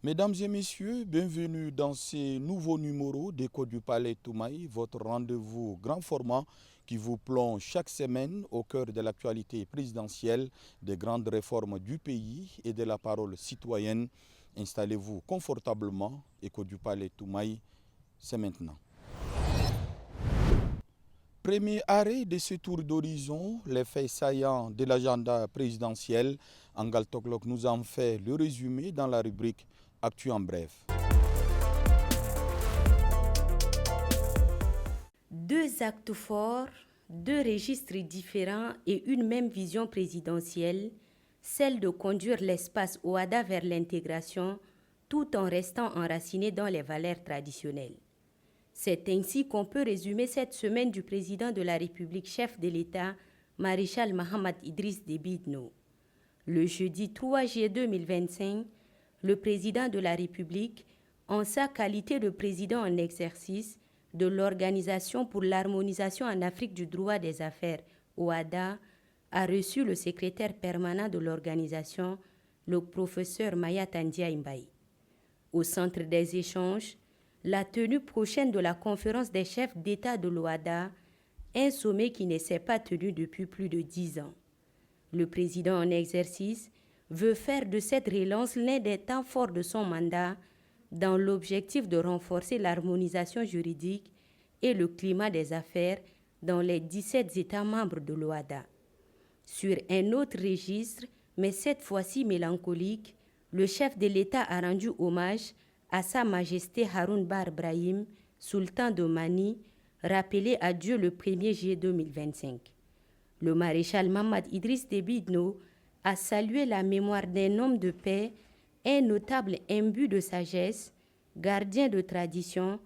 Mesdames et messieurs, bienvenue dans ce nouveau numéro d'Écho du Palais Toumaï, votre rendez-vous grand format qui vous plonge chaque semaine au cœur de l'actualité présidentielle, des grandes réformes du pays et de la parole citoyenne. Installez-vous confortablement, Écho du Palais Toumaï, c'est maintenant. Premier arrêt de ce tour d'horizon, les faits saillants de l'agenda présidentiel. Angal Toklok nous en fait le résumé dans la rubrique Actu en bref. Deux actes forts, deux registres différents et une même vision présidentielle, celle de conduire l'espace OADA vers l'intégration tout en restant enraciné dans les valeurs traditionnelles. C'est ainsi qu'on peut résumer cette semaine du président de la République, chef de l'État, maréchal Mohamed Idriss Déby Itno. Le jeudi 3 juillet 2025, le président de la République, en sa qualité de président en exercice de l'Organisation pour l'harmonisation en Afrique du droit des affaires, OHADA, a reçu le secrétaire permanent de l'organisation, le professeur Maya Tandia Imbaï. Au centre des échanges, la tenue prochaine de la conférence des chefs d'État de l'OHADA, un sommet qui ne s'est pas tenu depuis plus de 10 ans. Le président en exercice veut faire de cette relance l'un des temps forts de son mandat dans l'objectif de renforcer l'harmonisation juridique et le climat des affaires dans les 17 États membres de l'OHADA. Sur un autre registre, mais cette fois-ci mélancolique, le chef de l'État a rendu hommage à Sa Majesté Haroun Bar Brahim, sultan de Mani, rappelé à Dieu le 1er juillet 2025. Le maréchal Mohamed Idriss Déby Itno a salué la mémoire d'un homme de paix, un notable imbu de sagesse, gardien de tradition,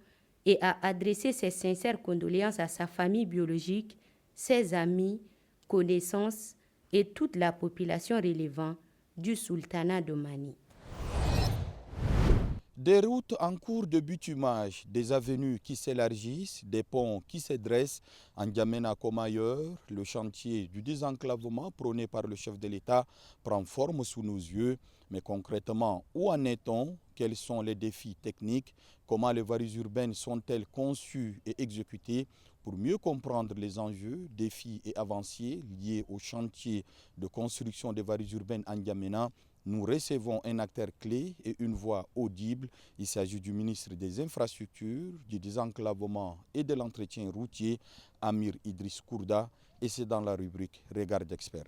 et a adressé ses sincères condoléances à sa famille biologique, ses amis, connaissances et toute la population relevant du sultanat de Mani. Des routes en cours de bitumage, des avenues qui s'élargissent, des ponts qui se dressent, en N'Djamena comme ailleurs, le chantier du désenclavement prôné par le chef de l'État prend forme sous nos yeux. Mais concrètement, où en est-on? Quels sont les défis techniques? Comment les voiries urbaines sont-elles conçues et exécutées? Pour mieux comprendre les enjeux, défis et avancées liés au chantier de construction des voiries urbaines en N'Djamena, nous recevons un acteur clé et une voix audible. Il s'agit du ministre des Infrastructures, du désenclavement et de l'entretien routier, Amir Idriss Kourda, et c'est dans la rubrique Regard d'expert.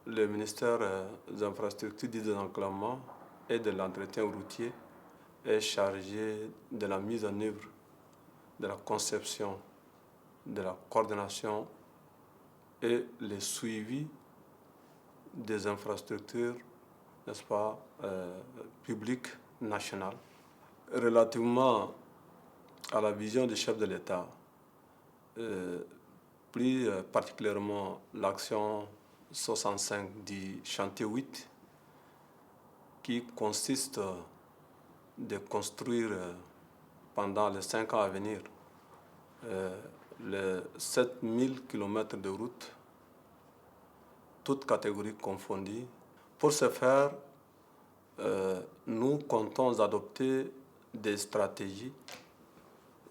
Le ministère des Infrastructures, du désenclavement et de l'entretien routier est chargé de la mise en œuvre, de la conception, de la coordination et le suivi des infrastructures, n'est-ce pas, publiques nationales. Relativement à la vision du chef de l'État, plus particulièrement l'action 65 du chantier 8, qui consiste de construire pendant les 5 ans à venir les 7000 km de route, toutes catégories confondues. Pour ce faire, nous comptons adopter des stratégies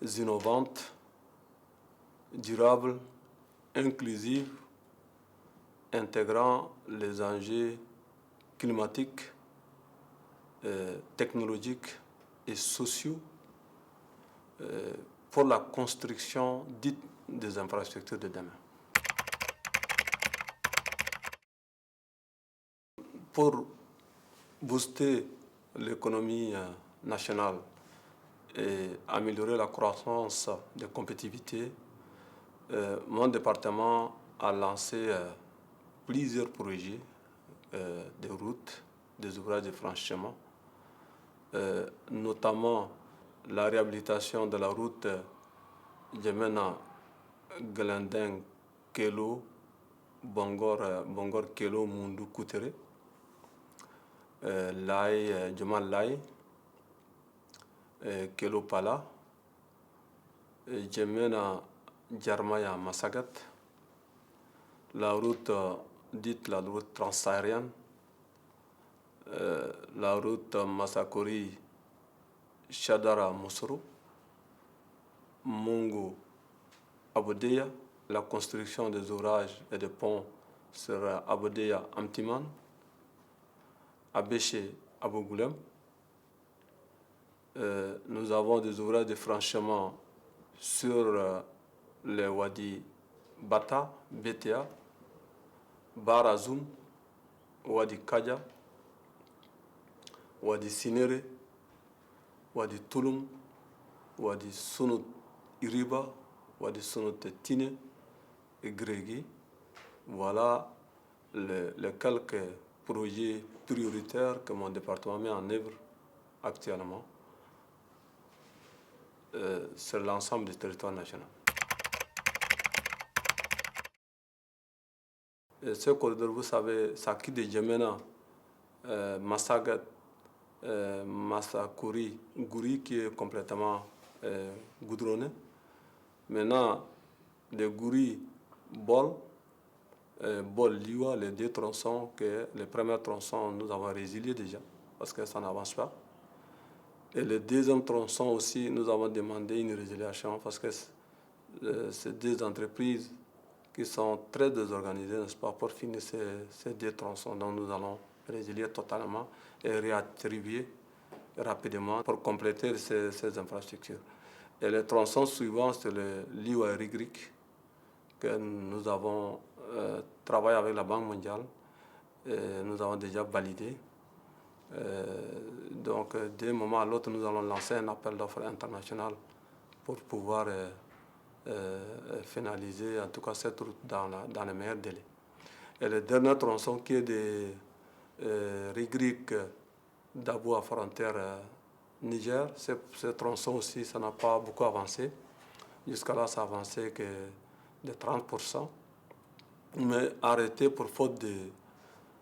innovantes, durables, inclusives, intégrant les enjeux climatiques, technologiques et sociaux pour la construction dite des infrastructures de demain. Pour booster l'économie nationale et améliorer la croissance de compétitivité, mon département a lancé plusieurs projets de routes, des ouvrages de franchissement, notamment la réhabilitation de la route N'Djamena-Galanding Kelo, Bongor Kelo Mundu Koutere, Lai Djamal Lai, Kelo Pala, N'Djamena Djarmaya Massagat, la route dite la route transsaharienne, la route Massakori Chadara Moussoro, Mungo Abodeya, la construction des ouvrages et des ponts sur Abodeya Amtiman, Abéché Abogoulem. Nous avons des ouvrages de franchissement sur les Wadi Bata, BTA, Barazoum, Wadi Kaja, Wadi Sinere, Wadi Touloum, Wadi Sunut Iriba, Wadi Sunut Tine et Grégui. Voilà les quelques projets prioritaires que mon département met en œuvre actuellement sur l'ensemble du territoire national. Et ce corridor, vous savez, ça quitte de Djamena, Massagat, Massakuri, Gouri qui est complètement goudronné. Maintenant, de Gouri, Bol, Liwa, les deux tronçons, les premiers tronçons, nous avons résilié déjà, parce que ça n'avance pas. Et le deuxième tronçon aussi, nous avons demandé une résiliation, parce que c'est deux entreprises qui sont très désorganisées, n'est-ce pas, pour finir ces deux tronçons. Donc nous allons résilier totalement et réattribuer rapidement pour compléter ces infrastructures. Et les tronçons suivants, c'est le Liwa Rigrik, que nous avons travaillé avec la Banque mondiale et nous avons déjà validé. Donc d'un moment à l'autre, nous allons lancer un appel d'offres international pour pouvoir finaliser en tout cas cette route dans les meilleurs délais. Et le dernier tronçon qui est de Rigrik d'Abou à frontière Niger, ce tronçon aussi, ça n'a pas beaucoup avancé. Jusqu'à là, ça a avancé que de 30%. Mais arrêté pour faute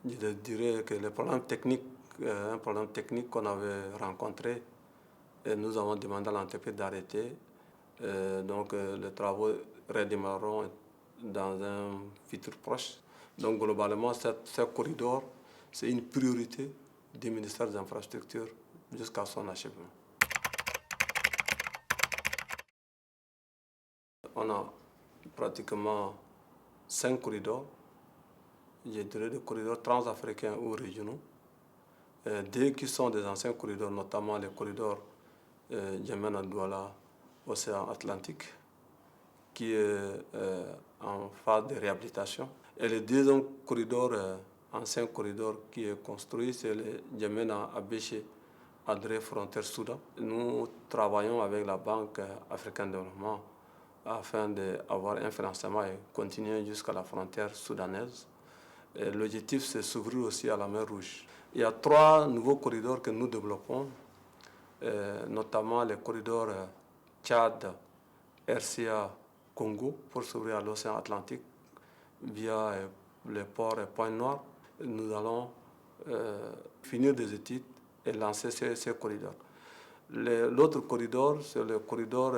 je dirais que le problème technique, un problème technique qu'on avait rencontré, et nous avons demandé à l'entreprise d'arrêter. Donc les travaux redémarreront dans un futur proche. Donc globalement, ce corridor, c'est une priorité du ministère des Infrastructures jusqu'à son achèvement. On a pratiquement 5 corridors, je dirais des corridors transafricains ou régionaux, deux qui sont des anciens corridors, notamment les corridors Djamena-Douala, Océan Atlantique, qui est en phase de réhabilitation. Et le deuxième corridor, ancien corridor qui est construit, c'est le Djamena-Abéché, Adré Frontière Soudan. Nous travaillons avec la Banque africaine de développement afin d'avoir un financement et continuer jusqu'à la frontière soudanaise. L'objectif, c'est s'ouvrir aussi à la mer Rouge. Il y a 3 nouveaux corridors que nous développons, notamment les corridors Tchad, RCA, Congo, pour s'ouvrir à l'océan Atlantique via le port Pointe-Noire. Nous allons finir des études et lancer ces corridors. L'autre corridor, c'est le corridor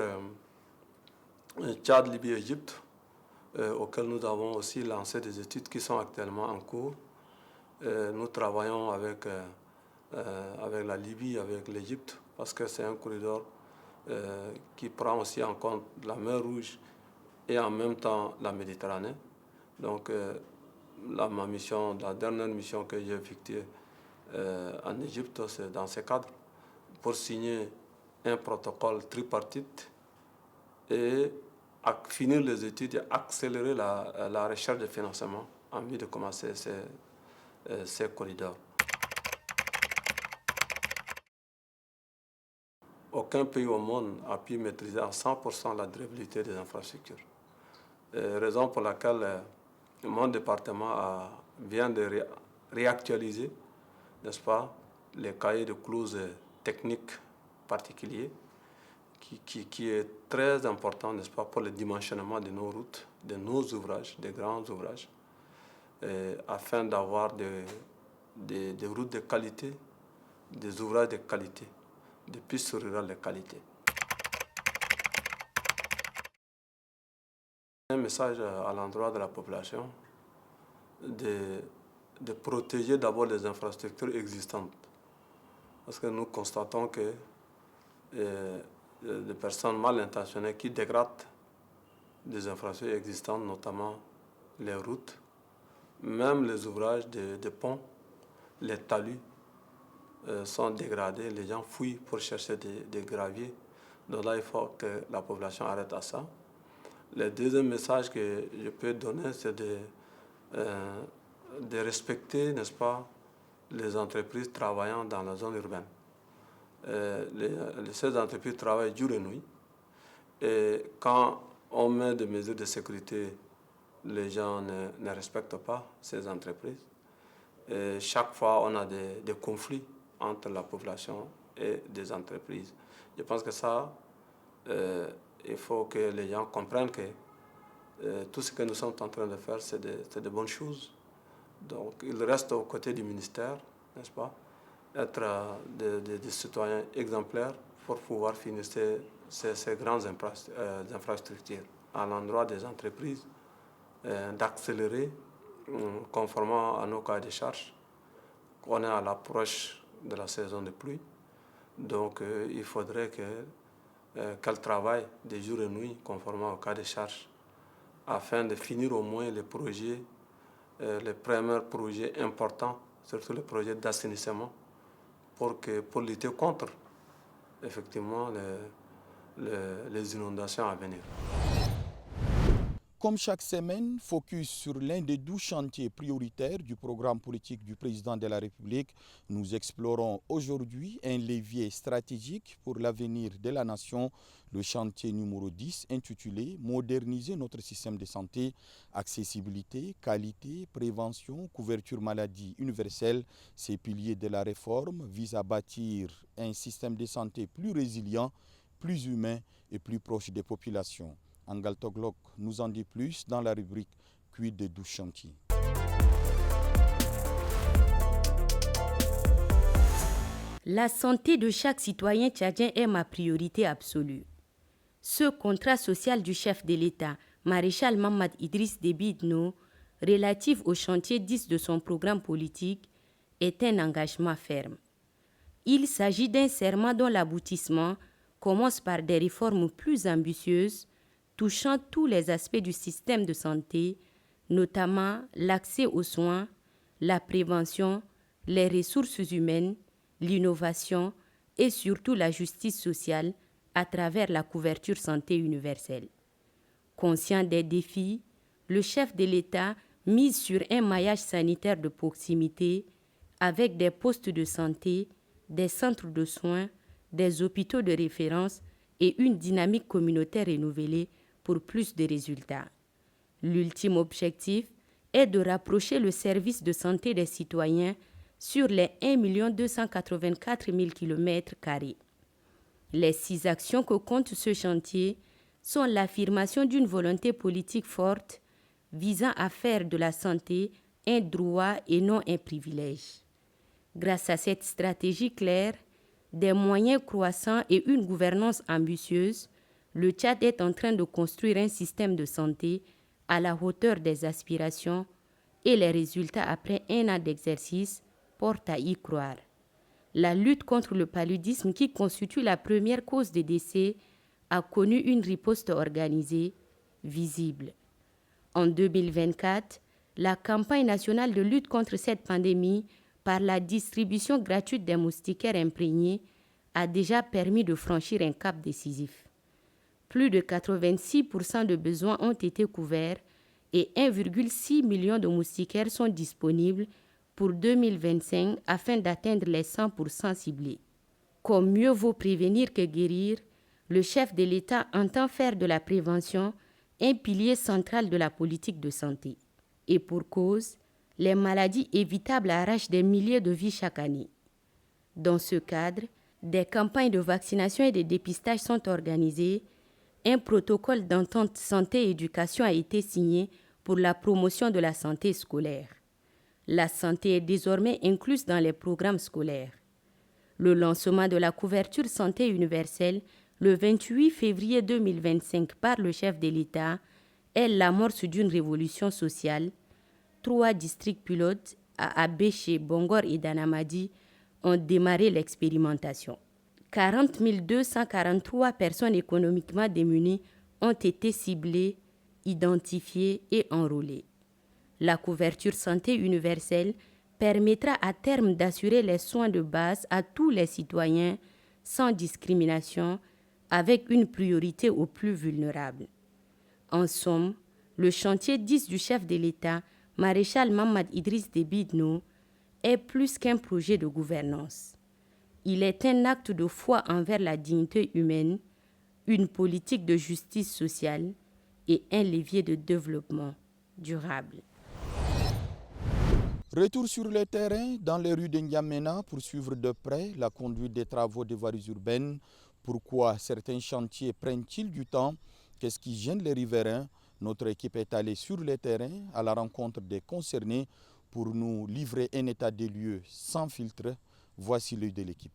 Tchad, Libye, Égypte, auquel nous avons aussi lancé des études qui sont actuellement en cours. Nous travaillons avec la Libye, avec l'Égypte, parce que c'est un corridor qui prend aussi en compte la mer Rouge et en même temps la Méditerranée. Donc la dernière mission que j'ai effectuée en Égypte, c'est dans ce cadre, pour signer un protocole tripartite et finir les études et accélérer la recherche de financement en vue de commencer ces corridors. Aucun pays au monde a pu maîtriser à 100% la durabilité des infrastructures. Raison pour laquelle mon département vient de réactualiser, n'est-ce pas, les cahiers de clauses techniques particuliers, qui est très important, n'est-ce pas, pour le dimensionnement de nos routes, de nos ouvrages, des grands ouvrages, afin d'avoir des routes de qualité, des ouvrages de qualité, des pistes rurales de qualité. Un message à l'endroit de la population, de protéger d'abord les infrastructures existantes. Parce que nous constatons que des personnes mal intentionnées qui dégradent des infrastructures existantes, notamment les routes, même les ouvrages de ponts, les talus sont dégradés, les gens fouillent pour chercher des graviers. Donc là, il faut que la population arrête à ça. Le deuxième message que je peux donner, c'est de respecter, n'est-ce pas, les entreprises travaillant dans la zone urbaine. Ces entreprises travaillent jour et nuit. Et quand on met des mesures de sécurité, les gens ne respectent pas ces entreprises. Et chaque fois, on a des conflits entre la population et des entreprises. Je pense que ça, il faut que les gens comprennent que tout ce que nous sommes en train de faire, c'est de bonnes choses. Donc, il reste aux côtés du ministère, n'est-ce pas, être des citoyens exemplaires pour pouvoir finir ces grandes infrastructures à l'endroit des entreprises, d'accélérer conformément à nos cahiers de charges. On est à l'approche de la saison de pluie, donc il faudrait qu'elle travaille de jour et nuit conformément au cahier de charges afin de finir au moins les projets, les premiers projets importants, surtout les projets d'assainissement, pour lutter contre effectivement les inondations à venir. Comme chaque semaine, focus sur l'un des 12 chantiers prioritaires du programme politique du président de la République. Nous explorons aujourd'hui un levier stratégique pour l'avenir de la nation, le chantier numéro 10 intitulé « Moderniser notre système de santé, accessibilité, qualité, prévention, couverture maladie universelle ». Ces piliers de la réforme visent à bâtir un système de santé plus résilient, plus humain et plus proche des populations. Angal Toglok nous en dit plus dans la rubrique « Quid des 12 chantiers ». La santé de chaque citoyen tchadien est ma priorité absolue. Ce contrat social du chef de l'État, maréchal Mamad Idriss Déby Itno, relatif au chantier 10 de son programme politique, est un engagement ferme. Il s'agit d'un serment dont l'aboutissement commence par des réformes plus ambitieuses touchant tous les aspects du système de santé, notamment l'accès aux soins, la prévention, les ressources humaines, l'innovation et surtout la justice sociale à travers la couverture santé universelle. Conscient des défis, le chef de l'État mise sur un maillage sanitaire de proximité avec des postes de santé, des centres de soins, des hôpitaux de référence et une dynamique communautaire renouvelée pour plus de résultats. L'ultime objectif est de rapprocher le service de santé des citoyens sur les 1 284 000 km². Les 6 actions que compte ce chantier sont l'affirmation d'une volonté politique forte visant à faire de la santé un droit et non un privilège. Grâce à cette stratégie claire, des moyens croissants et une gouvernance ambitieuse, le Tchad est en train de construire un système de santé à la hauteur des aspirations et les résultats après 1 an d'exercice portent à y croire. La lutte contre le paludisme, qui constitue la première cause de décès, a connu une riposte organisée, visible. En 2024, la campagne nationale de lutte contre cette pandémie par la distribution gratuite des moustiquaires imprégnés a déjà permis de franchir un cap décisif. Plus de 86% de besoins ont été couverts et 1,6 million de moustiquaires sont disponibles pour 2025 afin d'atteindre les 100% ciblés. Comme mieux vaut prévenir que guérir, le chef de l'État entend faire de la prévention un pilier central de la politique de santé. Et pour cause, les maladies évitables arrachent des milliers de vies chaque année. Dans ce cadre, des campagnes de vaccination et de dépistage sont organisées. Un protocole d'entente santé-éducation a été signé pour la promotion de la santé scolaire. La santé est désormais incluse dans les programmes scolaires. Le lancement de la couverture santé universelle le 28 février 2025 par le chef de l'État est l'amorce d'une révolution sociale, 3 districts pilotes à Abéché, Bongor et Danamadi ont démarré l'expérimentation. 40 243 personnes économiquement démunies ont été ciblées, identifiées et enrôlées. La couverture santé universelle permettra à terme d'assurer les soins de base à tous les citoyens sans discrimination, avec une priorité aux plus vulnérables. En somme, le chantier 10 du chef de l'État, maréchal Mamad Idriss Déby Itno, est plus qu'un projet de gouvernance. Il est un acte de foi envers la dignité humaine, une politique de justice sociale et un levier de développement durable. Retour sur le terrain dans les rues de N'Djamena pour suivre de près la conduite des travaux de voiries urbaines. Pourquoi certains chantiers prennent-ils du temps? Qu'est-ce qui gêne les riverains? Notre équipe est allée sur le terrain à la rencontre des concernés pour nous livrer un état des lieux sans filtre. Voici l'œil de l'équipe.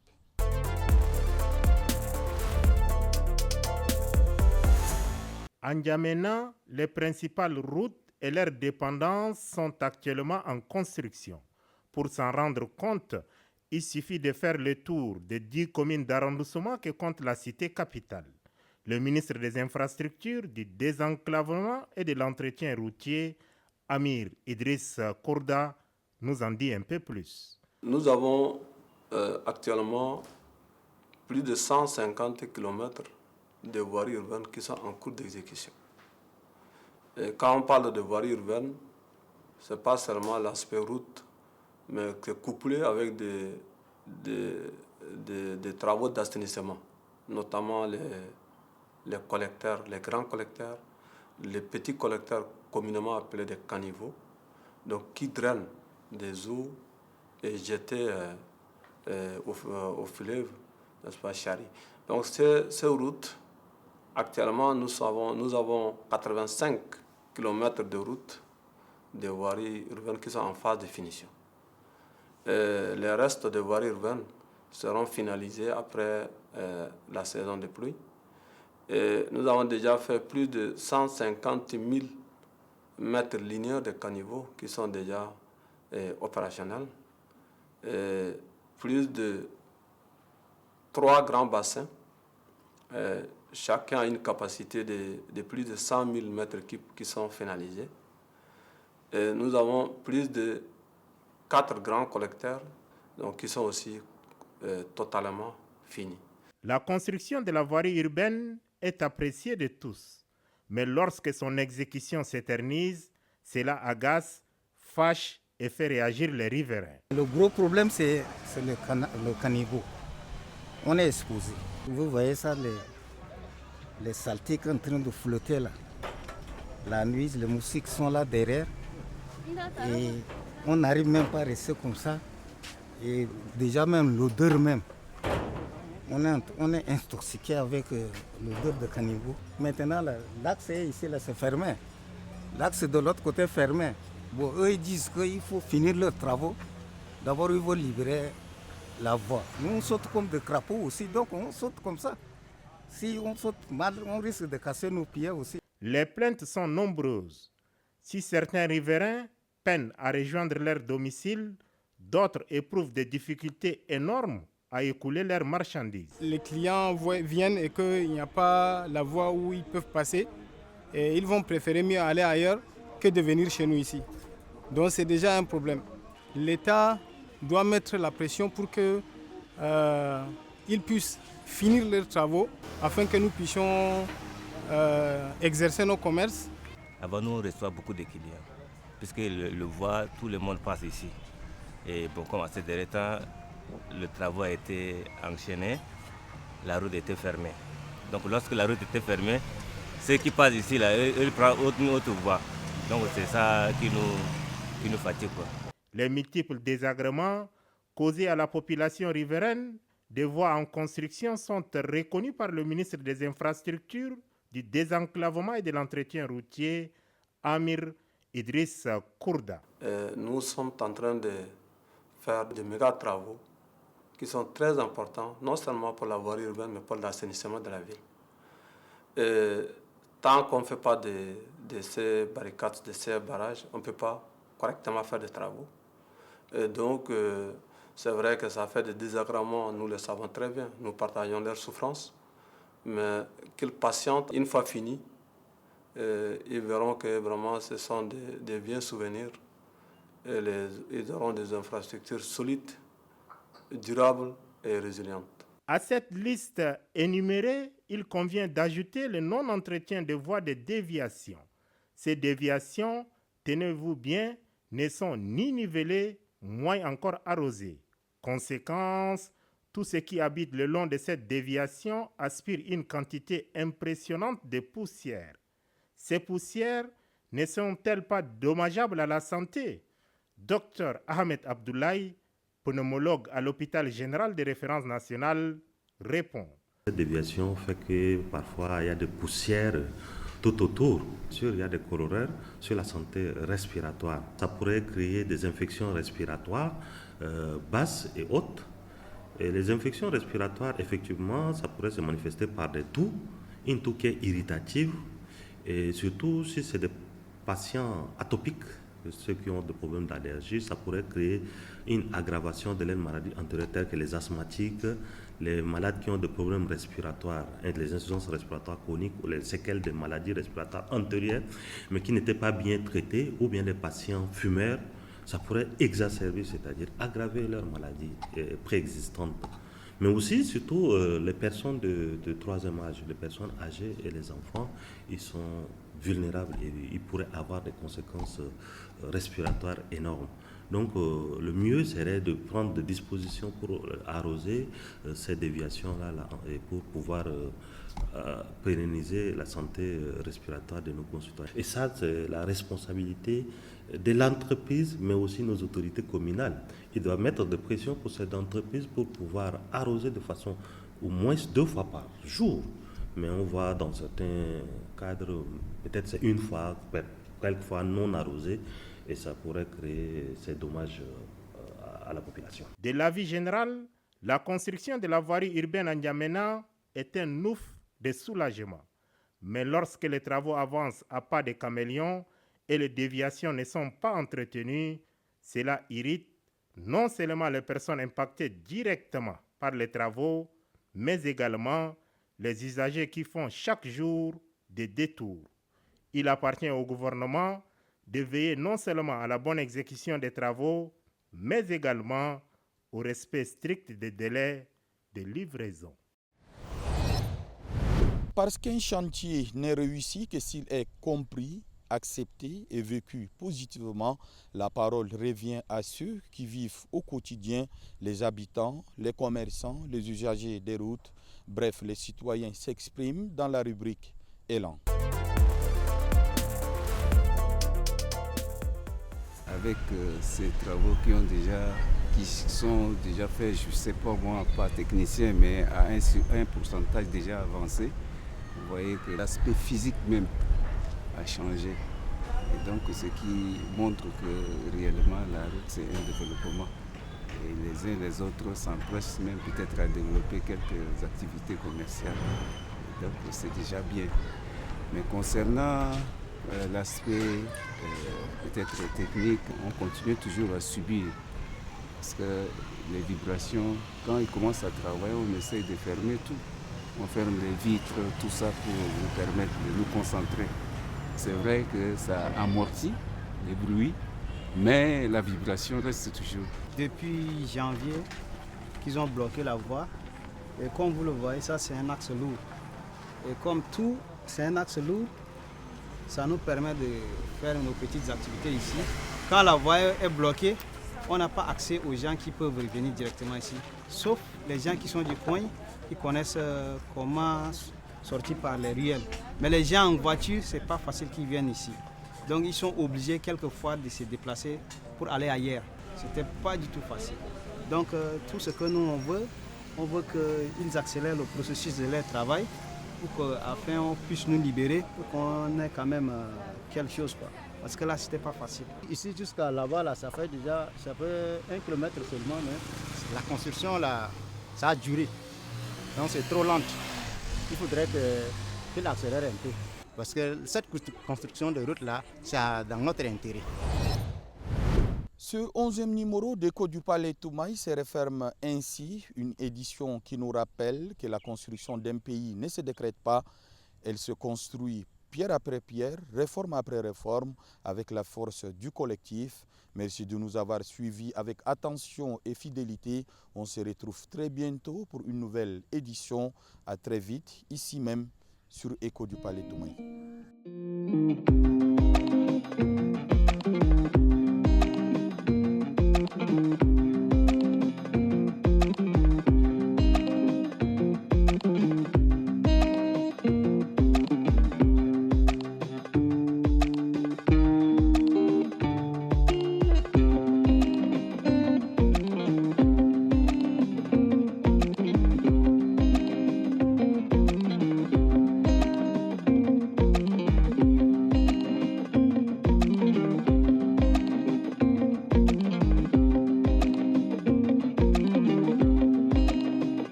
À N'Djamena, les principales routes et leurs dépendances sont actuellement en construction. Pour s'en rendre compte, il suffit de faire le tour des 10 communes d'arrondissement que compte la cité capitale. Le ministre des Infrastructures, du Désenclavement et de l'Entretien routier, Amir Idriss Kourda, nous en dit un peu plus. Nous avons actuellement plus de 150 km de voiries urbaines qui sont en cours d'exécution. Et quand on parle de voiries urbaines, ce n'est pas seulement l'aspect route, mais que couplé avec des travaux d'assainissement, notamment les collecteurs, les grands collecteurs, les petits collecteurs communément appelés des caniveaux, donc qui drainent des eaux et jetées au fleuve, n'est-ce pas, Chari. Donc ces routes, actuellement, nous avons 85 km de routes de voiries urbaines qui sont en phase de finition. Les restes de voiries urbaines seront finalisés après la saison de pluie. Et nous avons déjà fait plus de 150 000 mètres linéaires de caniveaux qui sont déjà opérationnels. Et plus de 3 grands bassins. Chacun a une capacité de plus de 100 000 mètres cubes qui sont finalisés. Et nous avons plus de 4 grands collecteurs donc, qui sont aussi totalement finis. La construction de la voirie urbaine est appréciée de tous. Mais lorsque son exécution s'éternise, cela agace, fâche et fait réagir les riverains. Le gros problème, c'est le caniveau. On est exposé. Vous voyez ça, les saletés en train de flotter là. La nuit, les moustiques sont là derrière. Et on n'arrive même pas à rester comme ça. Et déjà même l'odeur même. On est intoxiqué avec l'odeur de caniveau. Maintenant, l'axe ici, là, c'est fermé. L'axe de l'autre côté fermé. Bon, eux, ils disent qu'il faut finir leurs travaux. D'abord, ils vont libérer la voie. Nous, on saute comme des crapauds aussi, donc on saute comme ça. Si on saute mal, on risque de casser nos pieds aussi. Les plaintes sont nombreuses. Si certains riverains peinent à rejoindre leur domicile, d'autres éprouvent des difficultés énormes à écouler leurs marchandises. Les clients viennent et qu'il n'y a pas la voie où ils peuvent passer, et ils vont préférer mieux aller ailleurs que de venir chez nous ici. Donc c'est déjà un problème. L'État doit mettre la pression pour qu'ils puissent finir leurs travaux afin que nous puissions exercer nos commerces. Avant nous, on reçoit beaucoup de clients, puisque le voit, tout le monde passe ici. Et bon, comme à ce dernier temps, le travail a été enchaîné, la route était fermée. Donc lorsque la route était fermée, ceux qui passent ici, là, ils prennent une autre voie. Donc c'est ça qui nous fatigue, quoi. Les multiples désagréments causés à la population riveraine des voies en construction sont reconnus par le ministre des Infrastructures, du Désenclavement et de l'Entretien routier, Amir Idriss Kourda. Nous sommes en train de faire de méga travaux qui sont très importants, non seulement pour la voirie urbaine, mais pour l'assainissement de la ville. Et tant qu'on ne fait pas de ces barricades, de ces barrages, on ne peut pas correctement faire des travaux. Et donc, c'est vrai que ça fait des désagréments, nous le savons très bien, nous partageons leurs souffrances, mais qu'ils patientent, une fois fini, ils verront que vraiment ce sont des vieux souvenirs et ils auront des infrastructures solides, durables et résilientes. À cette liste énumérée, il convient d'ajouter le non-entretien des voies de déviation. Ces déviations, tenez-vous bien, ne sont ni nivelées, moins encore arrosées. Conséquence, tous ceux qui habitent le long de cette déviation aspirent une quantité impressionnante de poussière. Ces poussières ne sont-elles pas dommageables à la santé? Dr Ahmed Abdoulaye, pneumologue à l'hôpital général de référence nationale, répond. Cette déviation fait que parfois il y a des poussières tout autour. Il y a des corollaires sur la santé respiratoire. Ça pourrait créer des infections respiratoires basses et hautes. Et les infections respiratoires, effectivement, ça pourrait se manifester par des toux, une toux qui est irritative, et surtout si c'est des patients atopiques, ceux qui ont des problèmes d'allergie, ça pourrait créer une aggravation de leurs maladies antérieures telles que les asthmatiques, les malades qui ont des problèmes respiratoires, les insuffisances respiratoires chroniques ou les séquelles de maladies respiratoires antérieures, mais qui n'étaient pas bien traitées, ou bien les patients fumeurs, ça pourrait exacerber, c'est-à-dire aggraver leurs maladies préexistantes. Mais aussi, surtout, les personnes de troisième âge, les personnes âgées et les enfants, ils sont vulnérables et ils pourraient avoir des conséquences respiratoires énormes. Donc, le mieux serait de prendre des dispositions pour arroser ces déviations-là et pour pouvoir pérenniser la santé respiratoire de nos concitoyens. Et ça, c'est la responsabilité de l'entreprise, mais aussi nos autorités communales. Ils doivent mettre de pression pour cette entreprise pour pouvoir arroser de façon au moins 2 fois par jour. Mais on voit dans certains cadres, peut-être c'est une fois, quelquefois non arrosé, et ça pourrait créer ces dommages à la population. De l'avis général, la construction de la voirie urbaine à N'Djamena est un ouf de soulagement. Mais lorsque les travaux avancent à pas de caméléon et les déviations ne sont pas entretenues, cela irrite non seulement les personnes impactées directement par les travaux, mais également les usagers qui font chaque jour des détours. Il appartient au gouvernement de veiller non seulement à la bonne exécution des travaux, mais également au respect strict des délais de livraison. Parce qu'un chantier n'est réussi que s'il est compris, accepté et vécu positivement, la parole revient à ceux qui vivent au quotidien, les habitants, les commerçants, les usagers des routes. Bref, les citoyens s'expriment dans la rubrique Élan. Avec ces travaux qui sont déjà faits, je ne sais pas moi, pas technicien, mais à un pourcentage déjà avancé, vous voyez que l'aspect physique même a changé. Et donc ce qui montre que réellement la route c'est un développement. Et les uns et les autres s'empressent même peut-être à développer quelques activités commerciales. Et donc c'est déjà bien. Mais concernant l'aspect peut-être technique, on continue toujours à subir. Parce que les vibrations, quand ils commencent à travailler, on essaye de fermer tout. On ferme les vitres, tout ça pour nous permettre de nous concentrer. C'est vrai que ça amortit les bruits, mais la vibration reste toujours. Depuis janvier, qu'ils ont bloqué la voie. Et comme vous le voyez, ça c'est un axe lourd. Et comme tout, c'est un axe lourd, ça nous permet de faire nos petites activités ici. Quand la voie est bloquée, on n'a pas accès aux gens qui peuvent venir directement ici. Sauf les gens qui sont du coin, qui connaissent comment sortir par les ruelles. Mais les gens en voiture, c'est pas facile qu'ils viennent ici. Donc ils sont obligés quelquefois de se déplacer pour aller ailleurs. C'était pas du tout facile. Donc tout ce que nous on veut qu'ils accélèrent le processus de leur travail pour qu'afin on puisse nous libérer, pour qu'on ait quand même quelque chose, quoi. Parce que là, c'était pas facile. Ici jusqu'à là-bas, là, ça fait 1 kilomètre seulement, mais la construction, là, ça a duré. Donc c'est trop lent. Il faudrait qu'il accélère un peu. Parce que cette construction de route-là, c'est dans notre intérêt. Ce 11e numéro d'Écho du Palais Toumaï se referme ainsi, une édition qui nous rappelle que la construction d'un pays ne se décrète pas, elle se construit pierre après pierre, réforme après réforme, avec la force du collectif. Merci de nous avoir suivis avec attention et fidélité. On se retrouve très bientôt pour une nouvelle édition. À très vite, ici même sur Écho du Palais Toumaï.